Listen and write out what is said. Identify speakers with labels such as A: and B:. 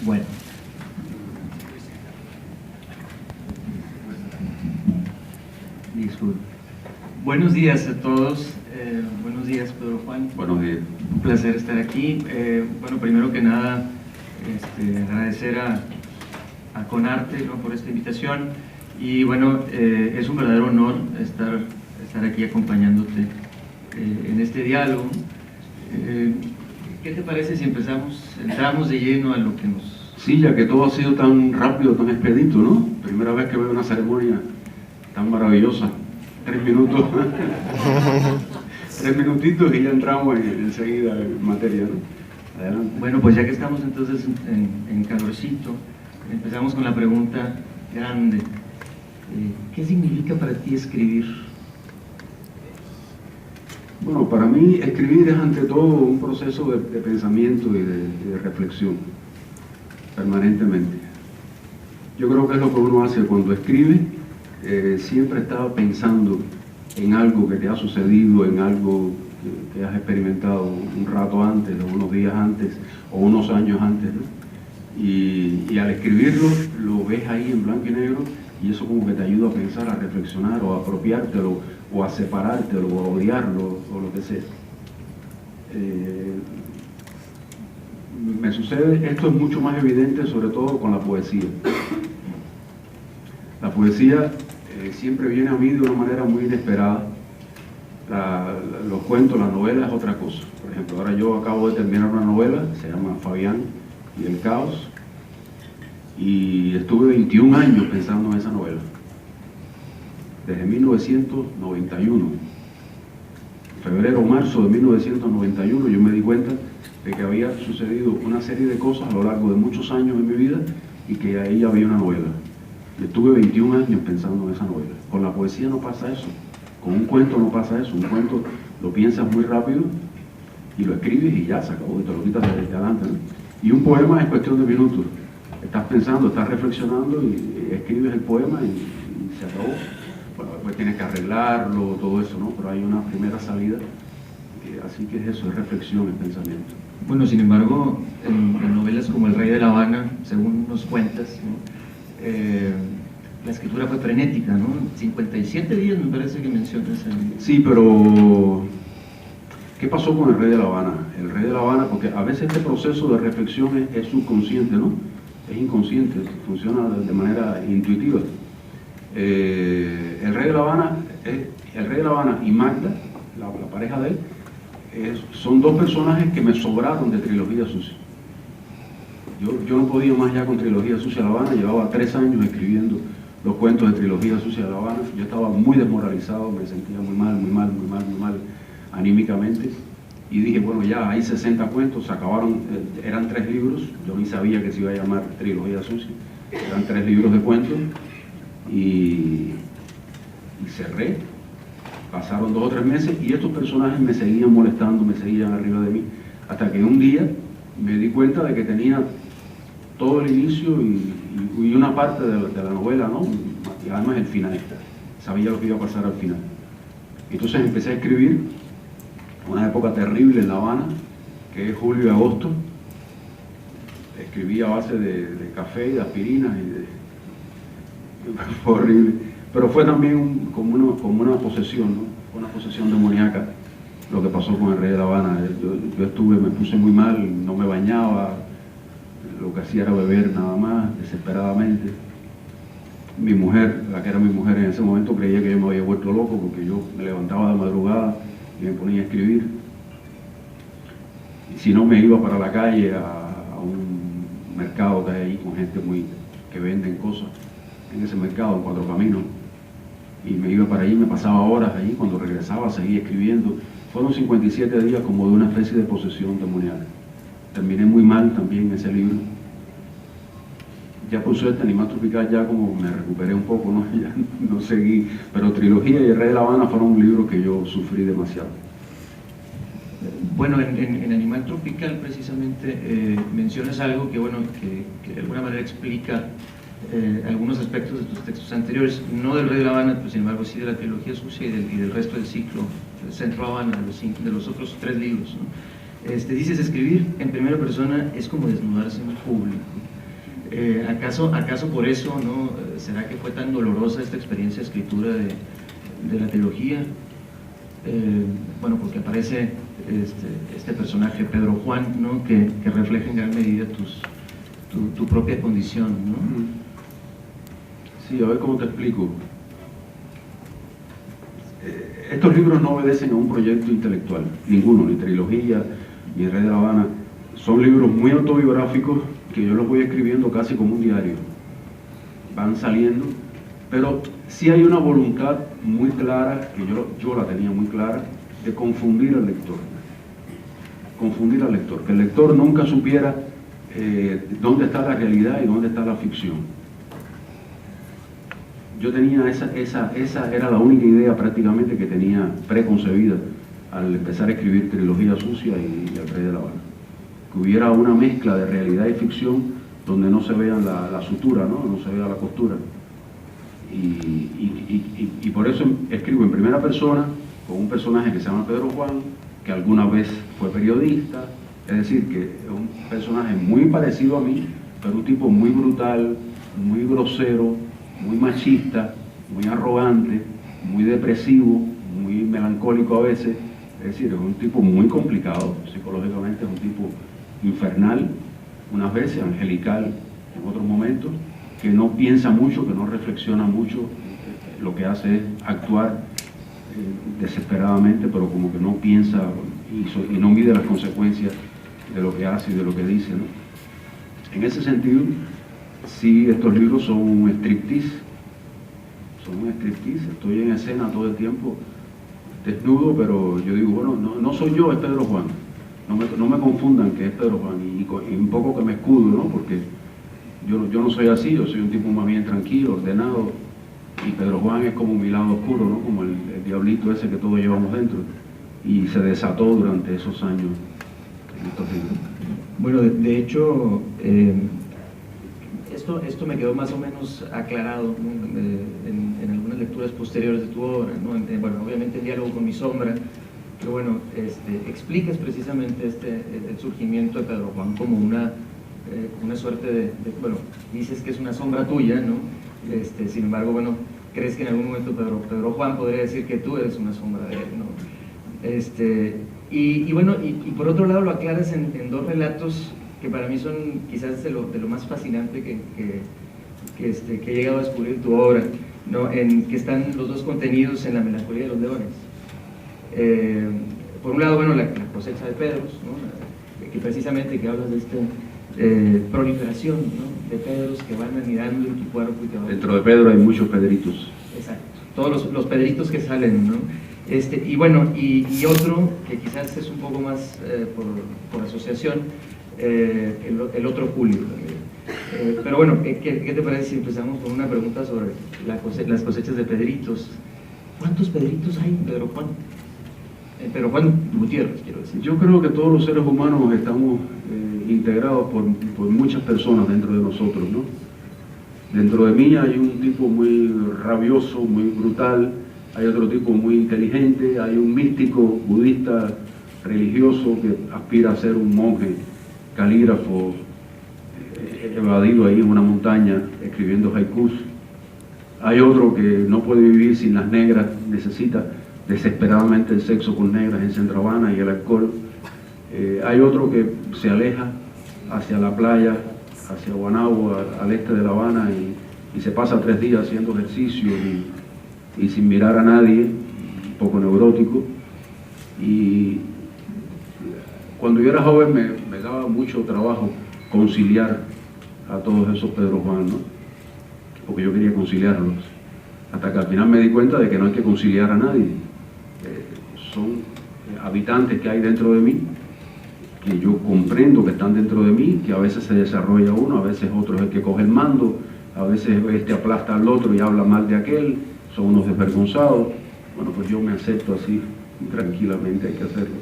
A: Bueno. Disculpe. Buenos días a todos. Buenos días, Pedro Juan.
B: Buenos días.
A: Un placer estar aquí. Bueno, primero que nada, agradecer a Conarte, ¿no?, por esta invitación. Y bueno, es un verdadero honor estar aquí acompañándote en este diálogo. ¿Qué te parece si entramos de lleno a lo que nos...
B: Sí, ya que todo ha sido tan rápido, tan expedito, ¿no? Primera vez que veo una ceremonia tan maravillosa. 3 minutos. 3 minutitos y ya entramos enseguida en materia, ¿no? Adelante.
A: Bueno, pues ya que estamos entonces en calorcito, empezamos con la pregunta grande. ¿Qué significa para ti escribir?
B: Bueno, para mí escribir es ante todo un proceso de pensamiento y de reflexión, permanentemente. Yo creo que es lo que uno hace cuando escribe, siempre está pensando en algo que te ha sucedido, en algo que has experimentado un rato antes, o unos días antes, o unos años antes, ¿no? Y al escribirlo, lo ves ahí en blanco y negro, y eso como que te ayuda a pensar, a reflexionar, o a apropiártelo, o a separártelo, o a odiarlo, o lo que sea. Me sucede, esto es mucho más evidente sobre todo con la poesía. La poesía siempre viene a mí de una manera muy inesperada. Los cuentos, las novelas es otra cosa. Por ejemplo, ahora yo acabo de terminar una novela, se llama Fabián y el caos, y estuve 21 años pensando en esa novela. Desde 1991, febrero o marzo de 1991, yo me di cuenta de que había sucedido una serie de cosas a lo largo de muchos años en mi vida y que ahí había una novela. Y estuve 21 años pensando en esa novela. Con la poesía no pasa eso, con un cuento no pasa eso. Un cuento lo piensas muy rápido y lo escribes y ya se acabó, y te lo quitas de adelante, ¿no? Y un poema es cuestión de minutos. Estás pensando, estás reflexionando y escribes el poema y se acabó. Bueno, después tienes que arreglarlo, todo eso, ¿no? Pero hay una primera salida, así que es eso, es reflexión, es pensamiento.
A: Bueno, sin embargo, en novelas como El Rey de la Habana, según nos cuentas, ¿no?, la escritura fue frenética, ¿no? 57 días me parece que mencionas.
B: Sí, pero ¿qué pasó con El Rey de la Habana? El Rey de la Habana, porque a veces este proceso de reflexión es subconsciente, ¿no? Es inconsciente, funciona de manera intuitiva. El Rey de la Habana y Magda, la pareja de él, son dos personajes que me sobraron de Trilogía Sucia. Yo no podía más ya con Trilogía Sucia de La Habana. Llevaba 3 años escribiendo los cuentos de Trilogía Sucia de La Habana. Yo estaba muy desmoralizado, me sentía muy mal anímicamente, y dije, bueno, ya hay 60 cuentos, se acabaron, eran 3 libros, yo ni sabía que se iba a llamar Trilogía Sucia, eran 3 libros de cuentos, y cerré. Pasaron 2 o 3 meses y estos personajes me seguían molestando, me seguían arriba de mí, hasta que un día me di cuenta de que tenía todo el inicio y una parte de la novela, ¿no? Y además el final, sabía lo que iba a pasar al final. Entonces empecé a escribir una época terrible en La Habana, que es julio y agosto. Escribí a base de café y de aspirinas fue horrible, pero fue también como una posesión, ¿no? Una posesión demoníaca lo que pasó con El Rey de La Habana. Yo me puse muy mal, no me bañaba, lo que hacía era beber nada más, desesperadamente. Mi mujer, la que era mi mujer en ese momento, creía que yo me había vuelto loco porque yo me levantaba de madrugada y me ponía a escribir. Y si no, me iba para la calle a un mercado que hay ahí con gente que venden cosas en ese mercado, en Cuatro Caminos, y me iba para allí, me pasaba horas allí. Cuando regresaba seguía escribiendo. Fueron 57 días como de una especie de posesión demoníaca. Terminé muy mal también ese libro. Ya por suerte, Animal Tropical, ya como me recuperé un poco, ¿no? Ya no seguí, pero Trilogía y El Rey de la Habana fueron un libro que yo sufrí demasiado.
A: Bueno, en Animal Tropical precisamente mencionas algo que, bueno, que de alguna manera explica algunos aspectos de tus textos anteriores, no del Rey de la Habana, pero sin embargo sí de la Trilogía Sucia y del resto del ciclo, del Centro Habana, de los otros 3 libros, ¿no? Dices, escribir en primera persona es como desnudarse en público. ¿Acaso por eso, no? ¿Será que fue tan dolorosa esta experiencia de escritura de la trilogía? Bueno, porque aparece este personaje, Pedro Juan, ¿no? que refleja en gran medida tu propia condición, ¿no?
B: Sí, a ver cómo te explico. Estos libros no obedecen a un proyecto intelectual, ninguno, ni trilogía, ni El Rey de La Habana. Son libros muy autobiográficos que yo los voy escribiendo casi como un diario. Van saliendo, pero sí hay una voluntad muy clara, que yo la tenía muy clara, de confundir al lector. Confundir al lector, que el lector nunca supiera dónde está la realidad y dónde está la ficción. Yo tenía esa era la única idea prácticamente que tenía preconcebida al empezar a escribir Trilogía Sucia y El Rey de La Habana. Que hubiera una mezcla de realidad y ficción donde no se vea la sutura, no se vea la costura. Y por eso escribo en primera persona con un personaje que se llama Pedro Juan, que alguna vez fue periodista, es decir, que es un personaje muy parecido a mí, pero un tipo muy brutal, muy grosero, muy machista, muy arrogante, muy depresivo, muy melancólico a veces. Es decir, es un tipo muy complicado psicológicamente, es un tipo infernal unas veces, angelical en otros momentos, que no piensa mucho, que no reflexiona mucho, lo que hace es actuar desesperadamente, pero como que no piensa y no mide las consecuencias de lo que hace y de lo que dice, ¿no? En ese sentido, sí, estos libros son un striptease, estoy en escena todo el tiempo, desnudo, pero yo digo, bueno, no soy yo, es Pedro Juan, no me confundan que es Pedro Juan, y un poco que me escudo, ¿no? Porque yo no soy así, yo soy un tipo más bien tranquilo, ordenado, y Pedro Juan es como mi lado oscuro, ¿no? Como el diablito ese que todos llevamos dentro, y se desató durante esos años en estos libros.
A: Bueno, de hecho, esto me quedó más o menos aclarado, ¿no? en algunas lecturas posteriores de tu obra, ¿no? Bueno, obviamente en Diálogo con mi sombra, pero bueno, explicas precisamente el surgimiento de Pedro Juan como una suerte bueno, dices que es una sombra tuya, ¿no? Sin embargo, bueno, crees que en algún momento Pedro Juan podría decir que tú eres una sombra de él, ¿no? Y bueno, y por otro lado lo aclaras en dos relatos que para mí son quizás de lo más fascinante que he llegado a descubrir tu obra, ¿no? Que están los dos contenidos en La melancolía de los leones. Por un lado, bueno, la cosecha de Pedros, ¿no? Que precisamente que hablas de esta proliferación, ¿no? De Pedros que van anidando en tu cuerpo y que van...
B: Dentro de Pedro hay muchos Pedritos.
A: Exacto, todos los Pedritos que salen, ¿no? Y bueno, y otro que quizás es un poco más por asociación, el otro Julio. Pero bueno, ¿qué te parece si empezamos con una pregunta sobre las cosechas de Pedritos? ¿Cuántos Pedritos hay en Pedro Juan? Pedro Juan Gutiérrez, quiero decir.
B: Yo creo que todos los seres humanos estamos integrados por muchas personas dentro de nosotros, ¿no? Dentro de mí hay un tipo muy rabioso, muy brutal, hay otro tipo muy inteligente, hay un místico budista religioso que aspira a ser un monje calígrafo, evadido ahí en una montaña escribiendo haikus. Hay otro que no puede vivir sin las negras, necesita desesperadamente el sexo con negras en Centro Habana y el alcohol. Hay otro que se aleja hacia la playa, hacia Guanabo, al este de La Habana, y se pasa 3 días haciendo ejercicio y sin mirar a nadie, un poco neurótico. Y cuando yo era joven me daba mucho trabajo conciliar a todos esos Pedro Juan, ¿no? Porque yo quería conciliarlos, hasta que al final me di cuenta de que no hay que conciliar a nadie. Son habitantes que hay dentro de mí, que yo comprendo que están dentro de mí, que a veces se desarrolla uno, a veces otro es el que coge el mando, a veces este aplasta al otro y habla mal de aquel, son unos desvergonzados. Bueno, pues yo me acepto así, y tranquilamente hay que hacerlo.